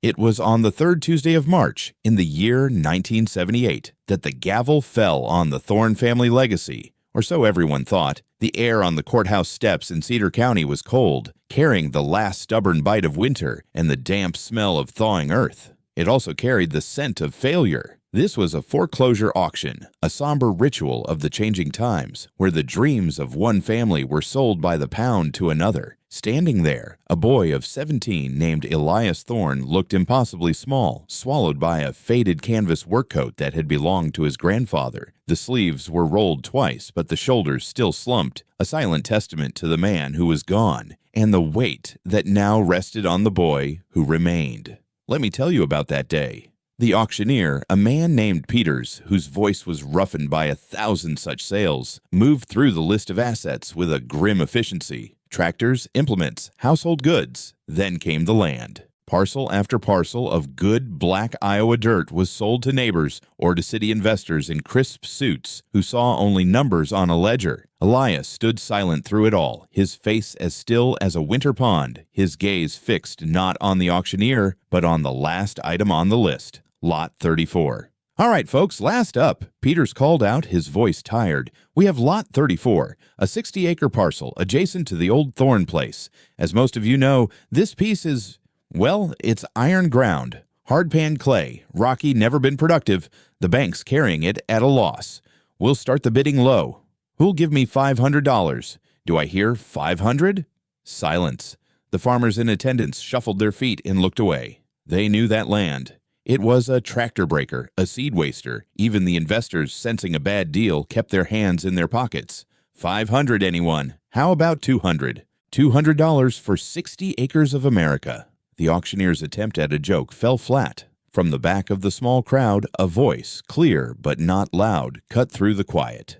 It was on the third Tuesday of March in the year 1978 that the gavel fell on the Thorne family legacy, or so everyone thought. The air on the courthouse steps in Cedar County was cold, carrying the last stubborn bite of winter and the damp smell of thawing earth. It also carried the scent of failure. This was a foreclosure auction, a somber ritual of the changing times, where the dreams of one family were sold by the pound to another. Standing there, a boy of 17 named Elias Thorne looked impossibly small, swallowed by a faded canvas work coat that had belonged to his grandfather. The sleeves were rolled twice, but the shoulders still slumped, a silent testament to the man who was gone, and the weight that now rested on the boy who remained. Let me tell you about that day. The auctioneer, a man named Peters, whose voice was roughened by 1,000 such sales, moved through the list of assets with a grim efficiency. Tractors, implements, household goods. Then came the land. Parcel after parcel of good black Iowa dirt was sold to neighbors or to city investors in crisp suits who saw only numbers on a ledger. Elias stood silent through it all, his face as still as a winter pond, his gaze fixed not on the auctioneer, but on the last item on the list, Lot 34. All right, folks, last up, Peters called out, his voice tired. We have Lot 34, a 60-acre parcel adjacent to the old Thorne place. As most of you know, this piece is, well, it's iron ground, hardpan clay, rocky, never been productive. The bank's carrying it at a loss. We'll start the bidding low. Who'll give me $500? Do I hear 500? Silence. The farmers in attendance shuffled their feet and looked away. They knew that land. It was a tractor breaker, a seed waster. Even the investors, sensing a bad deal, kept their hands in their pockets. 500, anyone? How about 200? $200 for 60 acres of America. The auctioneer's attempt at a joke fell flat. From the back of the small crowd, a voice, clear but not loud, cut through the quiet.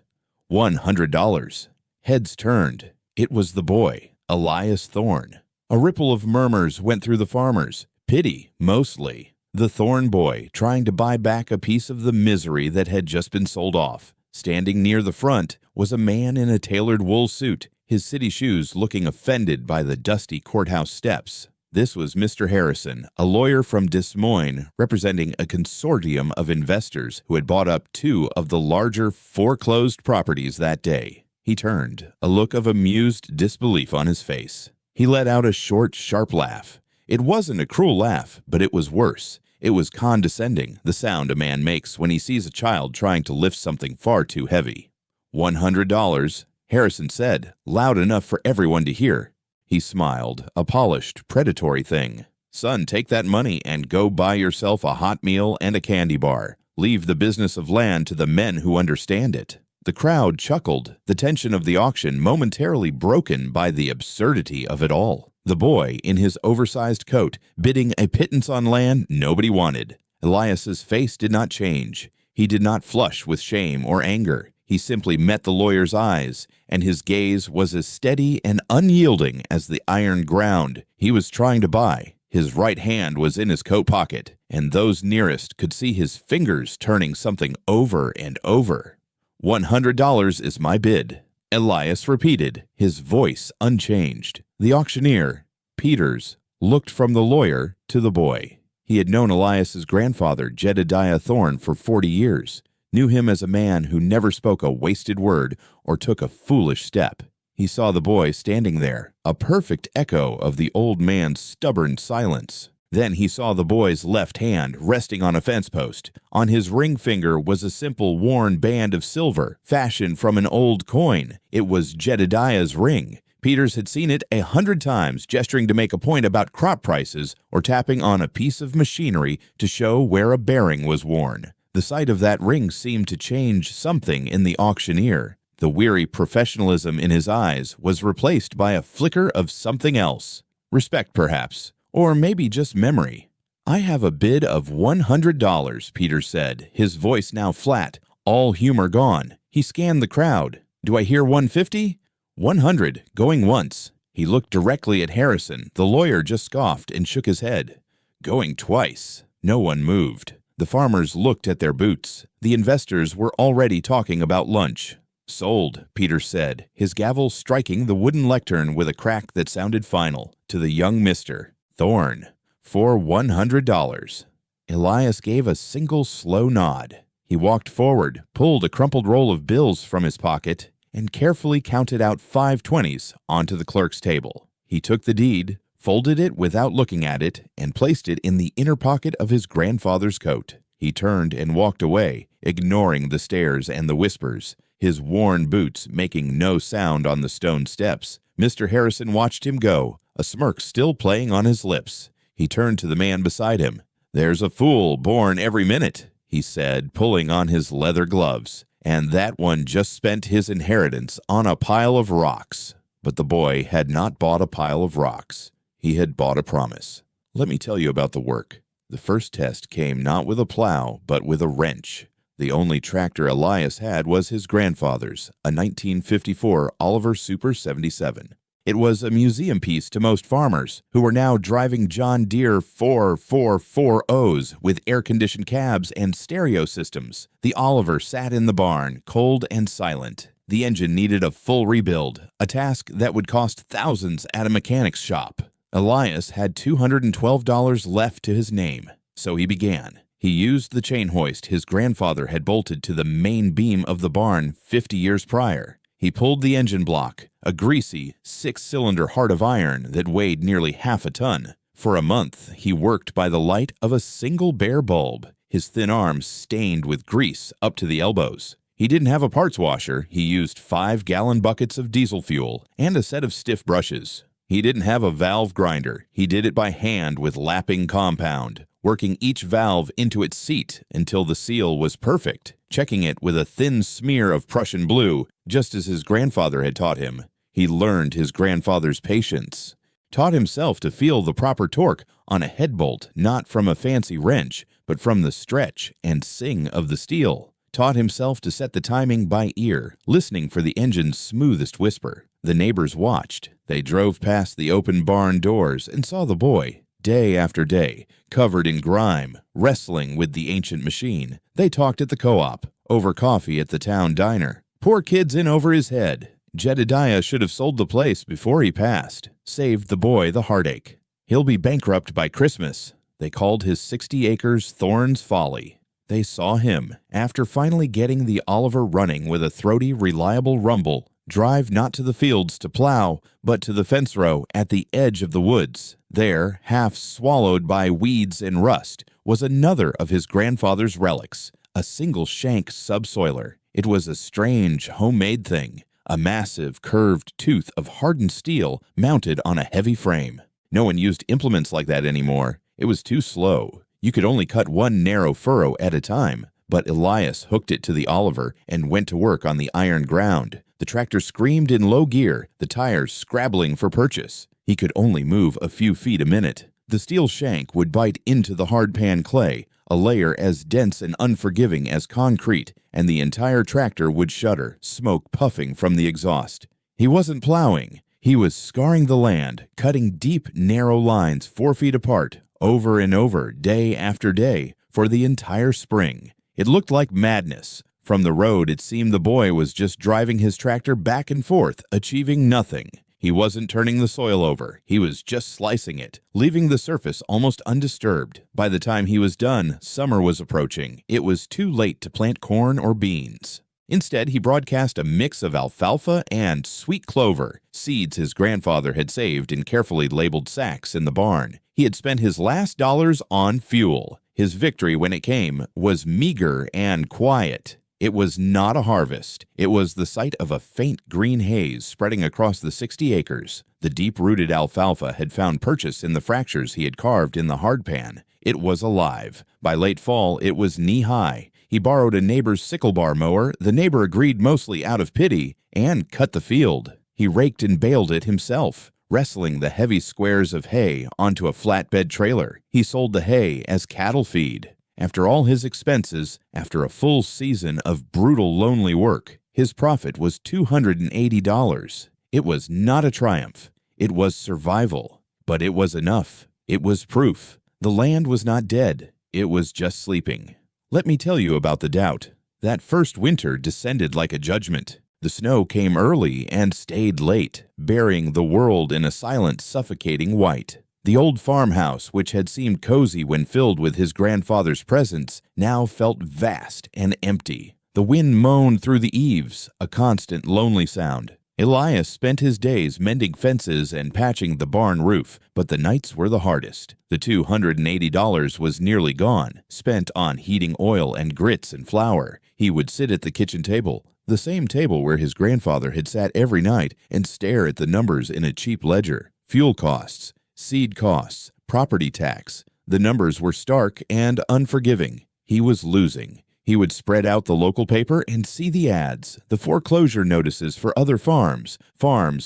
$100. Heads turned. It was the boy, Elias Thorne. A ripple of murmurs went through the farmers. Pity, mostly. The Thorne boy, trying to buy back a piece of the misery that had just been sold off. Standing near the front was a man in a tailored wool suit, his city shoes looking offended by the dusty courthouse steps. This was Mr. Harrison, a lawyer from Des Moines, representing a consortium of investors who had bought up 2 of the larger foreclosed properties that day. He turned, a look of amused disbelief on his face. He let out a short, sharp laugh. It wasn't a cruel laugh, but it was worse. It was condescending, the sound a man makes when he sees a child trying to lift something far too heavy. $100, Harrison said, loud enough for everyone to hear. He smiled, a polished, predatory thing. Son, take that money and go buy yourself a hot meal and a candy bar. Leave the business of land to the men who understand it. The crowd chuckled, the tension of the auction momentarily broken by the absurdity of it all. The boy, in his oversized coat, bidding a pittance on land nobody wanted. Elias's face did not change. He did not flush with shame or anger. He simply met the lawyer's eyes, and his gaze was as steady and unyielding as the iron ground he was trying to buy. His right hand was in his coat pocket, and those nearest could see his fingers turning something over and over. $100 is my bid, Elias repeated, his voice unchanged. The auctioneer, Peters, looked from the lawyer to the boy. He had known Elias's grandfather, Jedediah Thorne, for 40 years, knew him as a man who never spoke a wasted word or took a foolish step. He saw the boy standing there, a perfect echo of the old man's stubborn silence. Then he saw the boy's left hand resting on a fence post. On his ring finger was a simple worn band of silver, fashioned from an old coin. It was Jedediah's ring. Peters had seen it 100 times, gesturing to make a point about crop prices or tapping on a piece of machinery to show where a bearing was worn. The sight of that ring seemed to change something in the auctioneer. The weary professionalism in his eyes was replaced by a flicker of something else. Respect, perhaps. Or maybe just memory. I have a bid of $100, Peters said, his voice now flat, all humor gone. He scanned the crowd. Do I hear 150? 100, going once. He looked directly at Harrison. The lawyer just scoffed and shook his head. Going twice. No one moved. The farmers looked at their boots. The investors were already talking about lunch. Sold, Peters said, his gavel striking the wooden lectern with a crack that sounded final, to the young Mr. Thorne, for $100. Elias gave a single slow nod. He walked forward, pulled a crumpled roll of bills from his pocket, and carefully counted out 5 20s onto the clerk's table. He took the deed, folded it without looking at it, and placed it in the inner pocket of his grandfather's coat. He turned and walked away, ignoring the stares and the whispers, his worn boots making no sound on the stone steps. Mr. Harrison watched him go, a smirk still playing on his lips. He turned to the man beside him. "There's a fool born every minute," he said, pulling on his leather gloves. "And that one just spent his inheritance on a pile of rocks." But the boy had not bought a pile of rocks. He had bought a promise. Let me tell you about the work. The first test came not with a plow, but with a wrench. The only tractor Elias had was his grandfather's, a 1954 Oliver Super 77. It was a museum piece to most farmers, who were now driving John Deere 4440s with air-conditioned cabs and stereo systems. The Oliver sat in the barn, cold and silent. The engine needed a full rebuild, a task that would cost thousands at a mechanic's shop. Elias had $212 left to his name, so he began. He used the chain hoist his grandfather had bolted to the main beam of the barn 50 years prior. He pulled the engine block, a greasy, 6-cylinder heart of iron that weighed nearly half a ton. For a month, he worked by the light of a single bare bulb, his thin arms stained with grease up to the elbows. He didn't have a parts washer. He used 5-gallon buckets of diesel fuel and a set of stiff brushes. He didn't have a valve grinder. He did it by hand with lapping compound, working each valve into its seat until the seal was perfect, checking it with a thin smear of Prussian blue, just as his grandfather had taught him. He learned his grandfather's patience, taught himself to feel the proper torque on a head bolt not from a fancy wrench, but from the stretch and sing of the steel, taught himself to set the timing by ear, listening for the engine's smoothest whisper. The neighbors watched. They drove past the open barn doors and saw the boy, day after day, covered in grime, wrestling with the ancient machine. They talked at the co-op, over coffee at the town diner. Poor kid's in over his head. Jedediah should have sold the place before he passed, saved the boy the heartache. He'll be bankrupt by Christmas. They called his 60 acres Thorn's Folly. They saw him, after finally getting the Oliver running with a throaty, reliable rumble, drive not to the fields to plow, but to the fence row at the edge of the woods. There, half swallowed by weeds and rust, was another of his grandfather's relics, a single-shank subsoiler. It was a strange, homemade thing, a massive, curved tooth of hardened steel mounted on a heavy frame. No one used implements like that anymore. It was too slow. You could only cut one narrow furrow at a time. But Elias hooked it to the Oliver and went to work on the iron ground. The tractor screamed in low gear, the tires scrabbling for purchase. He could only move a few feet a minute. The steel shank would bite into the hardpan clay, a layer as dense and unforgiving as concrete, and the entire tractor would shudder, smoke puffing from the exhaust. He wasn't plowing. He was scarring the land, cutting deep, narrow lines 4 feet apart, over and over, day after day, for the entire spring. It looked like madness. From the road, it seemed the boy was just driving his tractor back and forth, achieving nothing. He wasn't turning the soil over. He was just slicing it, leaving the surface almost undisturbed. By the time he was done, summer was approaching. It was too late to plant corn or beans. Instead, he broadcast a mix of alfalfa and sweet clover, seeds his grandfather had saved in carefully labeled sacks in the barn. He had spent his last dollars on fuel. His victory, when it came, was meager and quiet. It was not a harvest. It was the sight of a faint green haze spreading across the 60 acres. The deep-rooted alfalfa had found purchase in the fractures he had carved in the hardpan. It was alive. By late fall, it was knee-high. He borrowed a neighbor's sickle bar mower. The neighbor agreed mostly out of pity and cut the field. He raked and baled it himself, wrestling the heavy squares of hay onto a flatbed trailer. He sold the hay as cattle feed. After all his expenses, after a full season of brutal, lonely work, his profit was $280. It was not a triumph. It was survival. But it was enough. It was proof. The land was not dead. It was just sleeping. Let me tell you about the doubt. That first winter descended like a judgment. The snow came early and stayed late, burying the world in a silent, suffocating white. The old farmhouse, which had seemed cozy when filled with his grandfather's presence, now felt vast and empty. The wind moaned through the eaves, a constant lonely sound. Elias spent his days mending fences and patching the barn roof, but the nights were the hardest. The $280 was nearly gone, spent on heating oil and grits and flour. He would sit at the kitchen table, the same table where his grandfather had sat every night, and stare at the numbers in a cheap ledger. Fuel costs, seed costs, property tax. The numbers were stark and unforgiving. He was losing. He would spread out the local paper and see the ads, the foreclosure notices for other farms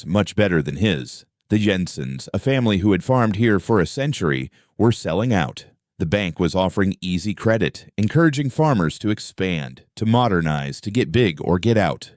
much better than his. The Jensens, a family who had farmed here for a century, were selling out. The bank was offering easy credit, encouraging farmers to expand, to modernize, to get big or get out.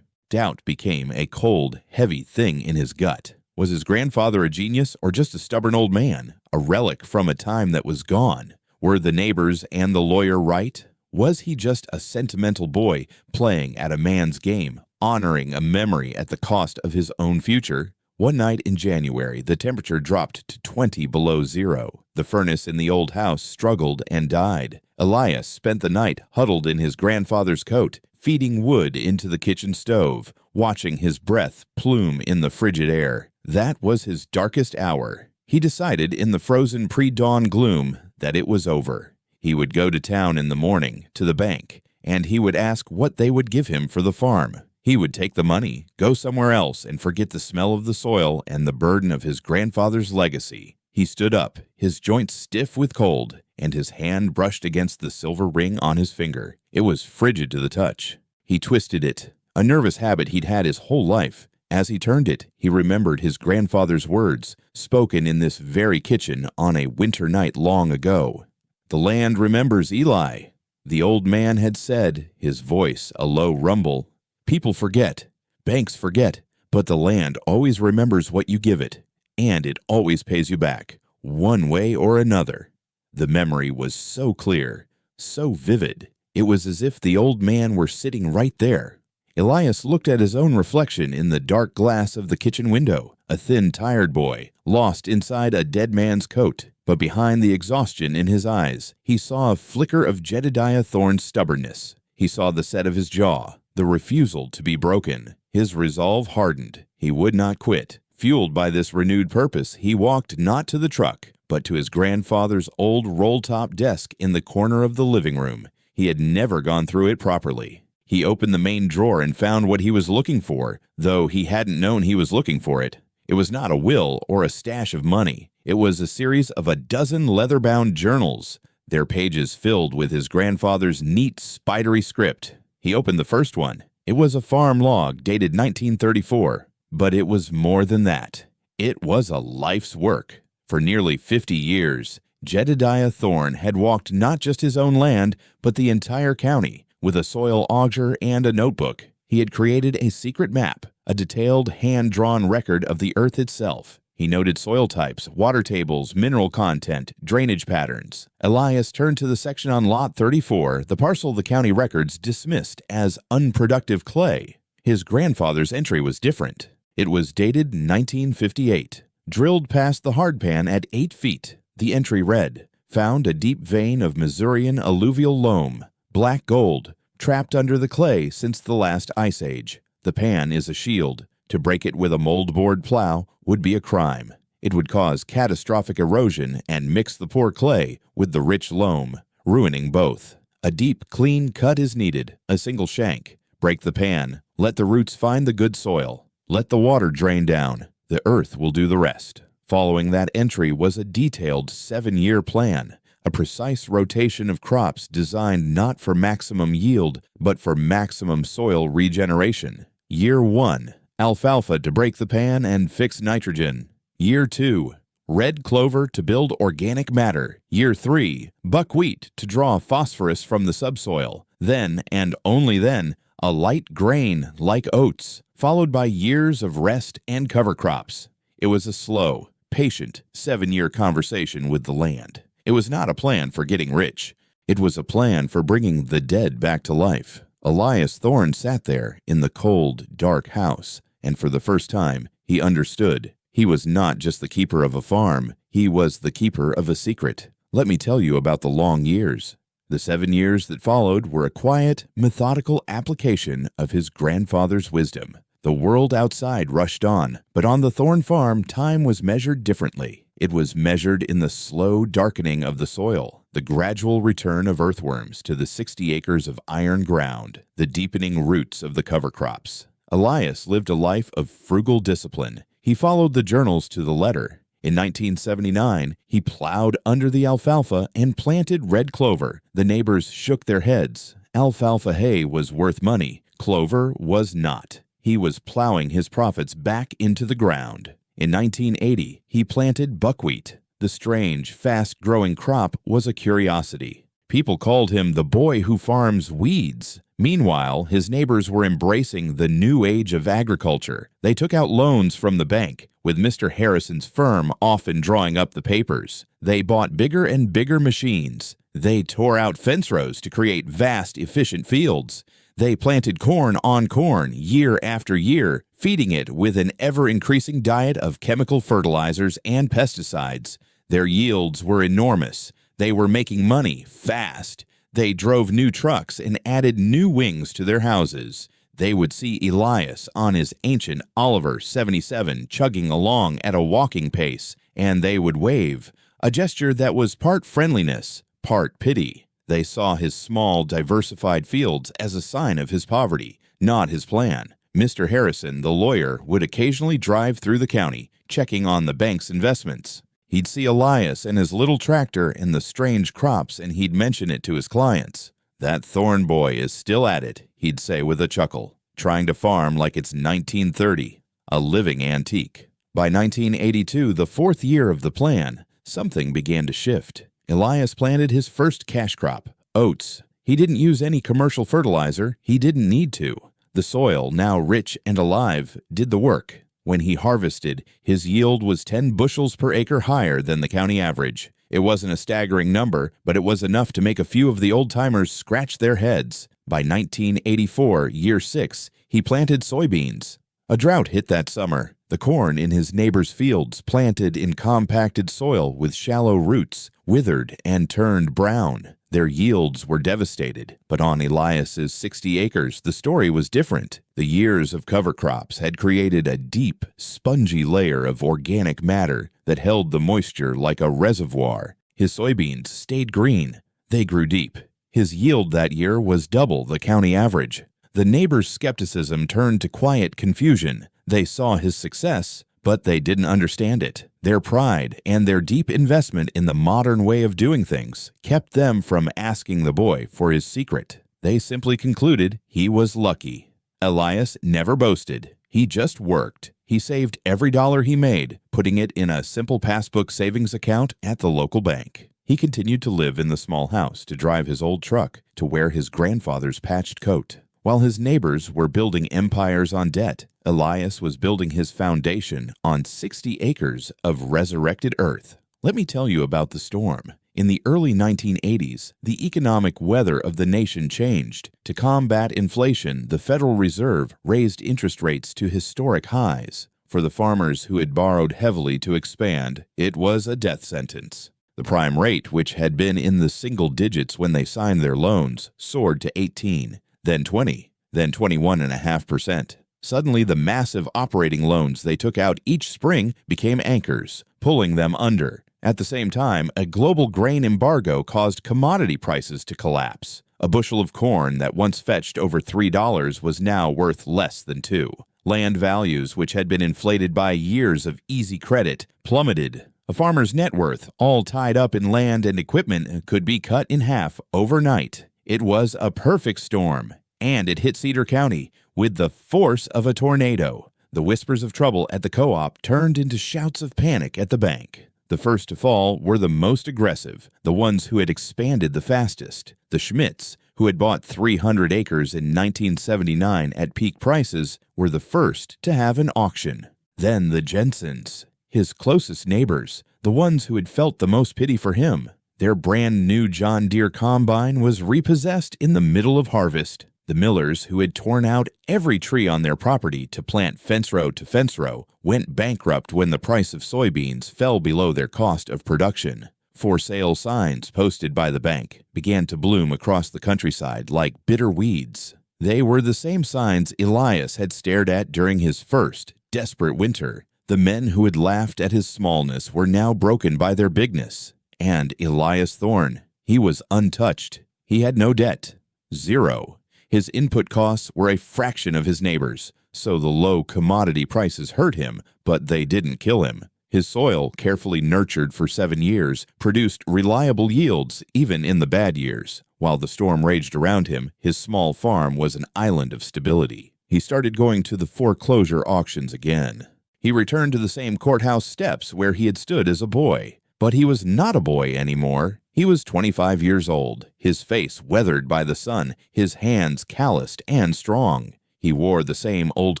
Doubt became a cold, heavy thing in his gut. Was his grandfather a genius or just a stubborn old man, a relic from a time that was gone? Were the neighbors and the lawyer right? Was he just a sentimental boy playing at a man's game, honoring a memory at the cost of his own future? One night in January, the temperature dropped to 20 below zero. The furnace in the old house struggled and died. Elias spent the night huddled in his grandfather's coat, feeding wood into the kitchen stove, watching his breath plume in the frigid air. That was his darkest hour. He decided in the frozen pre-dawn gloom that it was over. He would go to town in the morning, to the bank, and he would ask what they would give him for the farm. He would take the money, go somewhere else, and forget the smell of the soil and the burden of his grandfather's legacy. He stood up, his joints stiff with cold, and his hand brushed against the silver ring on his finger. It was frigid to the touch. He twisted it, a nervous habit he'd had his whole life. As he turned it, he remembered his grandfather's words, spoken in this very kitchen on a winter night long ago. "The land remembers Eli," the old man had said, his voice a low rumble. "People forget, banks forget, but the land always remembers what you give it, and it always pays you back, one way or another." The memory was so clear, so vivid. It was as if the old man were sitting right there. Elias looked at his own reflection in the dark glass of the kitchen window, a thin, tired boy, lost inside a dead man's coat. But behind the exhaustion in his eyes, he saw a flicker of Jedediah Thorne's stubbornness. He saw the set of his jaw, the refusal to be broken. His resolve hardened. He would not quit. Fueled by this renewed purpose, he walked not to the truck, but to his grandfather's old roll-top desk in the corner of the living room. He had never gone through it properly. He opened the main drawer and found what he was looking for, though he hadn't known he was looking for it. It was not a will or a stash of money. It was a series of a dozen leather-bound journals, their pages filled with his grandfather's neat, spidery script. He opened the first one. It was a farm log dated 1934, but it was more than that. It was a life's work. For nearly 50 years, Jedediah Thorne had walked not just his own land, but the entire county, with a soil auger and a notebook. He had created a secret map, a detailed, hand-drawn record of the earth itself. He noted soil types, water tables, mineral content, drainage patterns. Elias turned to the section on Lot 34, the parcel the county records dismissed as unproductive clay. His grandfather's entry was different. It was dated 1958. Drilled past the hardpan at 8 feet, the entry read, "Found a deep vein of Missourian alluvial loam, black gold, trapped under the clay since the last ice age. The pan is a shield. To break it with a moldboard plow would be a crime. It would cause catastrophic erosion and mix the poor clay with the rich loam, ruining both. A deep, clean cut is needed, a single shank. Break the pan. Let the roots find the good soil. Let the water drain down. The earth will do the rest." Following that entry was a detailed 7-year plan, a precise rotation of crops designed not for maximum yield, but for maximum soil regeneration. Year 1. Alfalfa to break the pan and fix nitrogen. Year 2. Red clover to build organic matter. Year 3. Buckwheat to draw phosphorus from the subsoil. Then, and only then, a light grain like oats, followed by years of rest and cover crops. It was a slow, patient 7-year conversation with the land. It was not a plan for getting rich. It was a plan for bringing the dead back to life. Elias Thorne sat there in the cold, dark house, and for the first time, he understood. He was not just the keeper of a farm, he was the keeper of a secret. Let me tell you about the long years. The 7 years that followed were a quiet, methodical application of his grandfather's wisdom. The world outside rushed on, but on the Thorn farm, time was measured differently. It was measured in the slow darkening of the soil, the gradual return of earthworms to the 60 acres of iron ground, the deepening roots of the cover crops. Elias lived a life of frugal discipline. He followed the journals to the letter. In 1979, he plowed under the alfalfa and planted red clover. The neighbors shook their heads. Alfalfa hay was worth money. Clover was not. He was plowing his profits back into the ground. In 1980, he planted buckwheat. The strange, fast-growing crop was a curiosity. People called him the boy who farms weeds. Meanwhile, his neighbors were embracing the new age of agriculture. They took out loans from the bank, with Mr. Harrison's firm often drawing up the papers. They bought bigger and bigger machines. They tore out fence rows to create vast, efficient fields. They planted corn on corn year after year, feeding it with an ever-increasing diet of chemical fertilizers and pesticides. Their yields were enormous. They were making money fast. They drove new trucks and added new wings to their houses. They would see Elias on his ancient Oliver 77 chugging along at a walking pace, and they would wave, a gesture that was part friendliness, part pity. They saw his small, diversified fields as a sign of his poverty, not his plan. Mr. Harrison, the lawyer, would occasionally drive through the county, checking on the bank's investments. He'd see Elias and his little tractor and the strange crops, and he'd mention it to his clients. "That Thorn boy is still at it," he'd say with a chuckle, "trying to farm like it's 1930, a living antique." By 1982, the 4th year of the plan, something began to shift. Elias planted his first cash crop, oats. He didn't use any commercial fertilizer. He didn't need to. The soil, now rich and alive, did the work. When he harvested, his yield was 10 bushels per acre higher than the county average. It wasn't a staggering number, but it was enough to make a few of the old-timers scratch their heads. By 1984, year 6, he planted soybeans. A drought hit that summer. The corn in his neighbor's fields, planted in compacted soil with shallow roots, withered and turned brown. Their yields were devastated, but on Elias's 60 acres, the story was different. The years of cover crops had created a deep, spongy layer of organic matter that held the moisture like a reservoir. His soybeans stayed green. They grew deep. His yield that year was double the county average. The neighbors' skepticism turned to quiet confusion. They saw his success, but they didn't understand it. Their pride and their deep investment in the modern way of doing things kept them from asking the boy for his secret. They simply concluded he was lucky. Elias never boasted. He just worked. He saved every dollar he made, putting it in a simple passbook savings account at the local bank. He continued to live in the small house, to drive his old truck, to wear his grandfather's patched coat. While his neighbors were building empires on debt, Elias was building his foundation on 60 acres of resurrected earth. Let me tell you about the storm. In the early 1980s, the economic weather of the nation changed. To combat inflation, the Federal Reserve raised interest rates to historic highs. For the farmers who had borrowed heavily to expand, it was a death sentence. The prime rate, which had been in the single digits when they signed their loans, soared to 18, then 20, then 21.5%. Suddenly, the massive operating loans they took out each spring became anchors, pulling them under. At the same time, a global grain embargo caused commodity prices to collapse. A bushel of corn that once fetched over $3 was now worth less than $2. Land values, which had been inflated by years of easy credit, plummeted. A farmer's net worth, all tied up in land and equipment, could be cut in half overnight. It was a perfect storm, and it hit Cedar County with the force of a tornado. The whispers of trouble at the co-op turned into shouts of panic at the bank. The first to fall were the most aggressive, the ones who had expanded the fastest. The Schmidts, who had bought 300 acres in 1979 at peak prices, were the first to have an auction. Then the Jensens, his closest neighbors, the ones who had felt the most pity for him. Their brand new John Deere combine was repossessed in the middle of harvest. The millers, who had torn out every tree on their property to plant fence row to fence row, went bankrupt when the price of soybeans fell below their cost of production. For sale signs posted by the bank began to bloom across the countryside like bitter weeds. They were the same signs Elias had stared at during his first desperate winter. The men who had laughed at his smallness were now broken by their bigness. And Elias Thorne, he was untouched. He had no debt. Zero. His input costs were a fraction of his neighbors, so the low commodity prices hurt him, but they didn't kill him. His soil, carefully nurtured for 7 years, produced reliable yields even in the bad years. While the storm raged around him, his small farm was an island of stability. He started going to the foreclosure auctions again. He returned to the same courthouse steps where he had stood as a boy. But he was not a boy anymore. He was 25 years old, his face weathered by the sun, his hands calloused and strong. He wore the same old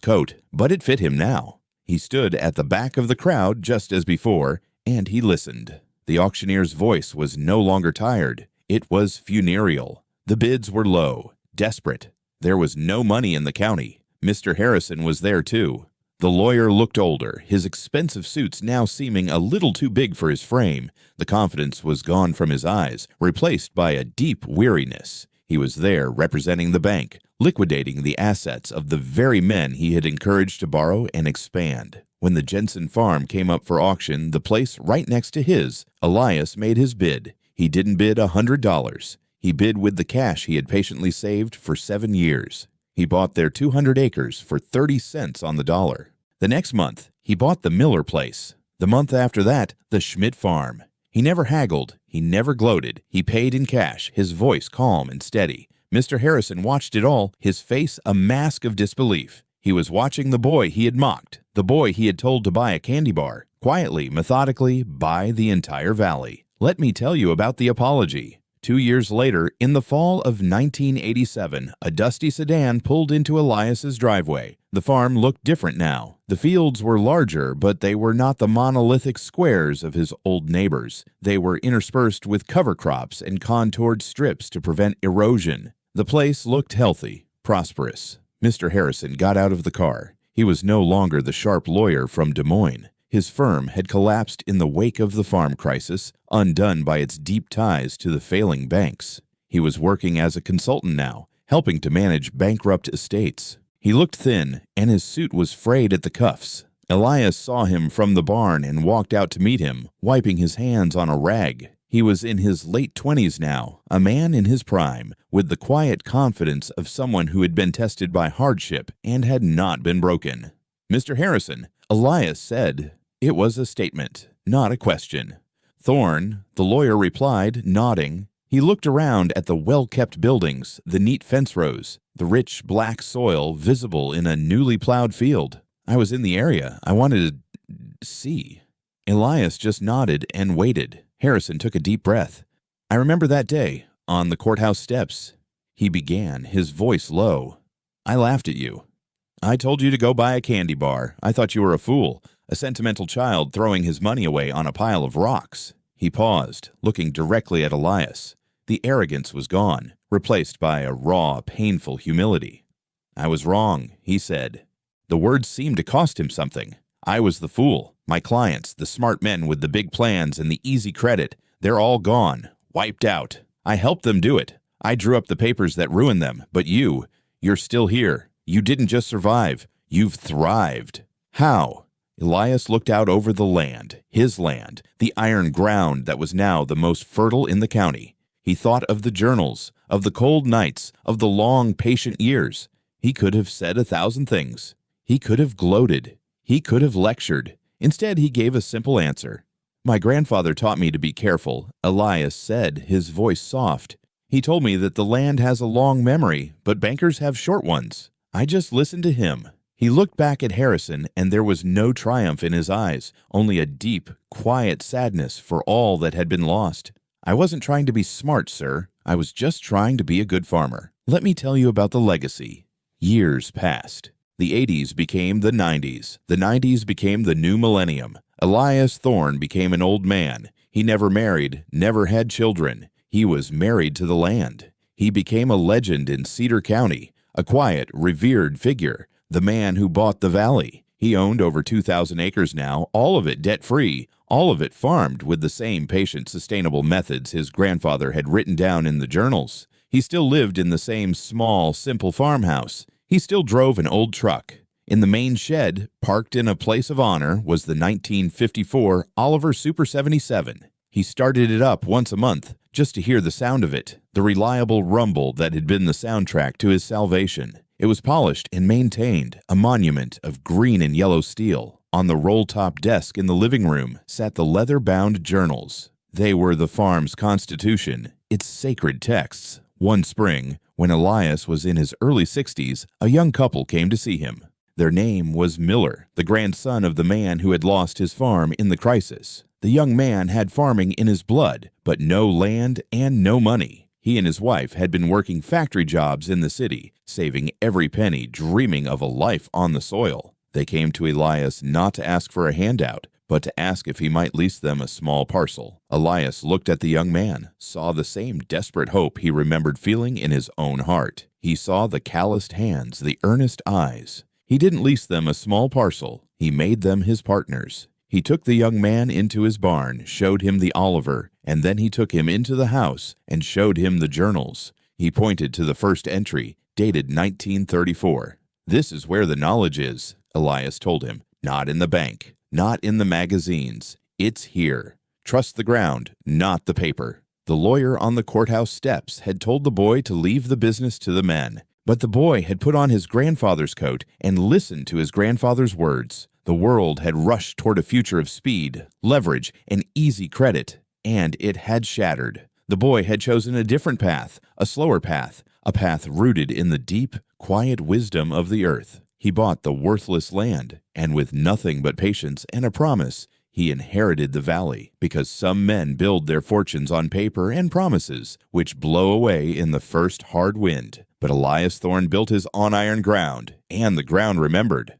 coat, but it fit him now. He stood at the back of the crowd just as before, and he listened. The auctioneer's voice was no longer tired. It was funereal. The bids were low, desperate. There was no money in the county. Mr. Harrison was there too. The lawyer looked older, his expensive suits now seeming a little too big for his frame. The confidence was gone from his eyes, replaced by a deep weariness. He was there representing the bank, liquidating the assets of the very men he had encouraged to borrow and expand. When the Jensen farm came up for auction, the place right next to his, Elias made his bid. He didn't bid $100. He bid with the cash he had patiently saved for 7 years. He bought their 200 acres for 30 cents on the dollar. The next month, he bought the Miller place. The month after that, the Schmidt farm. He never haggled. He never gloated. He paid in cash, his voice calm and steady. Mr. Harrison watched it all, his face a mask of disbelief. He was watching the boy he had mocked, the boy he had told to buy a candy bar, quietly, methodically, buy the entire valley. Let me tell you about the apology. 2 years later, in the fall of 1987, a dusty sedan pulled into Elias's driveway. The farm looked different now. The fields were larger, but they were not the monolithic squares of his old neighbors. They were interspersed with cover crops and contoured strips to prevent erosion. The place looked healthy, prosperous. Mr. Harrison got out of the car. He was no longer the sharp lawyer from Des Moines. His firm had collapsed in the wake of the farm crisis, undone by its deep ties to the failing banks. He was working as a consultant now, helping to manage bankrupt estates. He looked thin, and his suit was frayed at the cuffs. Elias saw him from the barn and walked out to meet him, wiping his hands on a rag. He was in his late 20s now, a man in his prime, with the quiet confidence of someone who had been tested by hardship and had not been broken. "Mr. Harrison," Elias said. It was a statement, not a question. Thorne, the lawyer replied, nodding. He looked around at the well-kept buildings, the neat fence rows, the rich black soil visible in a newly plowed field. "I was in the area. I wanted to see." Elias just nodded and waited. Harrison took a deep breath. "I remember that day, on the courthouse steps," he began, his voice low. "I laughed at you. I told you to go buy a candy bar. I thought you were a fool, a sentimental child throwing his money away on a pile of rocks." He paused, looking directly at Elias. The arrogance was gone, replaced by a raw, painful humility. "I was wrong," he said. The words seemed to cost him something. "I was the fool. My clients, the smart men with the big plans and the easy credit, they're all gone, wiped out. I helped them do it. I drew up the papers that ruined them, but you're still here. You didn't just survive, you've thrived." "How?" Elias looked out over the land, his land, the iron ground that was now the most fertile in the county. He thought of the journals, of the cold nights, of the long, patient years. He could have said 1,000 things. He could have gloated. He could have lectured. Instead, he gave a simple answer. "My grandfather taught me to be careful," Elias said, his voice soft. "He told me that the land has a long memory, but bankers have short ones. I just listened to him." He looked back at Harrison, and there was no triumph in his eyes, only a deep, quiet sadness for all that had been lost. "I wasn't trying to be smart, sir. I was just trying to be a good farmer. Let me tell you about the legacy." Years passed. The 80s became the 90s. The 90s became the new millennium. Elias Thorne became an old man. He never married, never had children. He was married to the land. He became a legend in Cedar County, a quiet, revered figure, the man who bought the valley. He owned over 2,000 acres now, all of it debt-free, all of it farmed with the same patient, sustainable methods his grandfather had written down in the journals. He still lived in the same small, simple farmhouse. He still drove an old truck. In the main shed, parked in a place of honor, was the 1954 Oliver Super 77. He started it up once a month, just to hear the sound of it, the reliable rumble that had been the soundtrack to his salvation. It was polished and maintained, a monument of green and yellow steel. On the roll-top desk in the living room sat the leather-bound journals. They were the farm's constitution, its sacred texts. One spring, when Elias was in his early 60s, a young couple came to see him. Their name was Miller, the grandson of the man who had lost his farm in the crisis. The young man had farming in his blood, but no land and no money. He and his wife had been working factory jobs in the city, saving every penny, dreaming of a life on the soil. They came to Elias not to ask for a handout, but to ask if he might lease them a small parcel. Elias looked at the young man, saw the same desperate hope he remembered feeling in his own heart. He saw the calloused hands, the earnest eyes. He didn't lease them a small parcel. He made them his partners. He took the young man into his barn, showed him the Oliver, and then he took him into the house and showed him the journals. He pointed to the first entry, dated 1934. "This is where the knowledge is," Elias told him. "Not in the bank, not in the magazines. It's here. Trust the ground, not the paper." The lawyer on the courthouse steps had told the boy to leave the business to the men. But the boy had put on his grandfather's coat and listened to his grandfather's words. The world had rushed toward a future of speed, leverage, and easy credit, and it had shattered. The boy had chosen a different path, a slower path, a path rooted in the deep, quiet wisdom of the earth. He bought the worthless land, and with nothing but patience and a promise, he inherited the valley, because some men build their fortunes on paper and promises, which blow away in the first hard wind. But Elias Thorne built his on iron ground, and the ground remembered.